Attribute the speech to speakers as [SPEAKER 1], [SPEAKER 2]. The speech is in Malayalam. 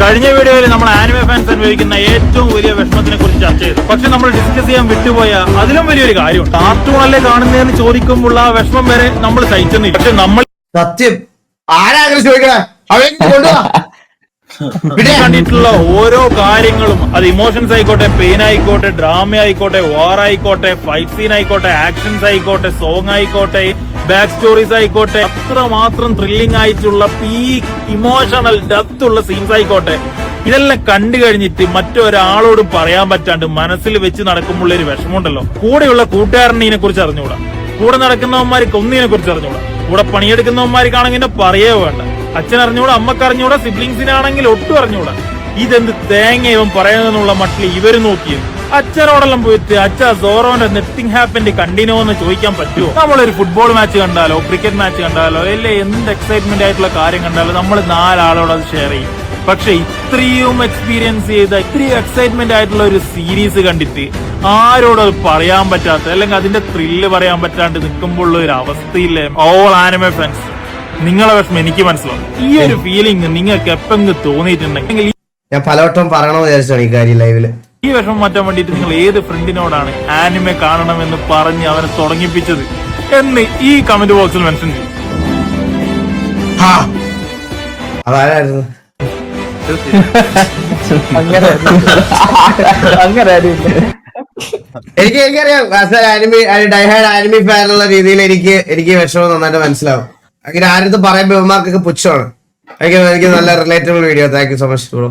[SPEAKER 1] കഴിഞ്ഞ വീഡിയോയിൽ നമ്മൾ ആനിമെ ഫാൻസ് അനുഭവിക്കുന്ന ഏറ്റവും വലിയ വിഷമത്തിനെ കുറിച്ച് ചർച്ച ചെയ്തു. പക്ഷെ നമ്മൾ ഡിസ്കസ് ചെയ്യാൻ വിട്ടുപോയ അതിലും വലിയൊരു കാര്യമുണ്ട്. കാർട്ടൂണല്ലേ കാണുന്നതെന്ന് ചോദിക്കുമ്പോൾ ആ വിഷമം വരെ നമ്മൾ സഹിച്ചെന്നില്ല. പക്ഷെ നമ്മൾ
[SPEAKER 2] സത്യം ആരാങ്കിലും ചോദിക്കണേ
[SPEAKER 1] കണ്ടിട്ടുള്ള ഓരോ കാര്യങ്ങളും, അത് ഇമോഷൻസ് ആയിക്കോട്ടെ, പെയിൻ ആയിക്കോട്ടെ, ഡ്രാമ ആയിക്കോട്ടെ, വാർ ആയിക്കോട്ടെ, ഫൈറ്റ് സീൻ ആയിക്കോട്ടെ, ആക്ഷൻസ് ആയിക്കോട്ടെ, സോങ് ആയിക്കോട്ടെ, ബാക്ക് സ്റ്റോറീസ് ആയിക്കോട്ടെ, അത്രമാത്രം ത്രില്ലിംഗ് ആയിട്ടുള്ള പീക്ക് ഇമോഷണൽ ഡെപ്ത് ഉള്ള സീൻസ് ആയിക്കോട്ടെ, ഇതെല്ലാം കണ്ടു കഴിഞ്ഞിട്ട് മറ്റൊരാളോട് പറയാൻ പറ്റാണ്ട് മനസ്സിൽ വെച്ച് നടക്കുമ്പോൾ ഒരു വിഷമമുണ്ടല്ലോ. കൂടെയുള്ള കൂട്ടുകാരനെ കുറിച്ച് അറിഞ്ഞുകൂടാ, കൂടെ നടക്കുന്നവന്മാർക്ക് ഒന്നിനെ കുറിച്ച് അറിഞ്ഞുകൂടാ, കൂടെ പണിയെടുക്കുന്നവന്മാർക്കാണെങ്കിൽ പറയേ വേണ്ട, അച്ഛൻ അറിഞ്ഞൂടാ, അമ്മക്ക് അറിഞ്ഞൂടാ, സിബ്ലിങ്സിനാണെങ്കിൽ ഒട്ടും അറിഞ്ഞൂടാ. ഇതെന്ത് തേങ്ങ ഇവൻ പറയുന്നതെന്നുള്ള മട്ടിൽ ഇവര് നോക്കിയത്. അച്ഛനോടെല്ലാം പോയിട്ട് അച്ഛ സോറോന്റെ നെറ്റിംഗ് ഹാപ്പന്റെ കണ്ടിന്യൂ എന്ന് ചോദിക്കാൻ പറ്റുമോ? നമ്മളൊരു ഫുട്ബോൾ മാച്ച് കണ്ടാലോ, ക്രിക്കറ്റ് മാച്ച് കണ്ടാലോ, അല്ലെ എന്ത് എക്സൈറ്റ്മെന്റ് ആയിട്ടുള്ള കാര്യം കണ്ടാലോ നമ്മൾ 4 ആളോട് അത് ഷെയർ ചെയ്യും. പക്ഷെ ഇത്രയും എക്സ്പീരിയൻസ് ചെയ്ത, ഇത്രയും എക്സൈറ്റ്മെന്റ് ആയിട്ടുള്ള ഒരു സീരീസ് കണ്ടിട്ട് ആരോടും അത് പറയാൻ പറ്റാത്ത, അല്ലെങ്കിൽ അതിന്റെ ത്രില്ല് പറയാൻ പറ്റാണ്ട് നിൽക്കുമ്പോഴുള്ള ഒരു അവസ്ഥയില്ലേ ഓൾ ആനിമെ ഫാൻസ്, നിങ്ങളെ വിഷമം എനിക്ക് മനസ്സിലാവും. ഈ ഒരു ഫീലിംഗ് നിങ്ങൾക്ക് എപ്പെങ്കിലും തോന്നിയിട്ടുണ്ടെങ്കിൽ
[SPEAKER 2] ഞാൻ പലവട്ടം പറയണമെന്ന് വിചാരിച്ചാണ് ഈ കാര്യം ലൈവില്.
[SPEAKER 1] ഈ വിഷമം മാറ്റാൻ വേണ്ടിയിട്ട് നിങ്ങൾ ഏത് ഫ്രണ്ടിനോടാണ് ആനിമെ കാണണമെന്ന് പറഞ്ഞ് അവനെ തുടങ്ങിപ്പിച്ചത് എന്ന് ഈ കമന്റ് ബോക്സിൽ മെൻഷൻ ചെയ്യും.
[SPEAKER 2] അതാരായിരുന്നു? എനിക്കറിയാം ഡൈഹാർഡ് ആനിമി ഫാൻ എന്നുള്ള രീതിയിൽ എനിക്ക് വിഷമം നന്നായിട്ട് മനസ്സിലാവും. അങ്ങനെ ആരടുത്ത് പറയുമ്പോ ഇവന്മാർക്കൊക്കെ പുച്ഛമാണ്. എനിക്ക് നല്ല relatable video. Thank you so much bro.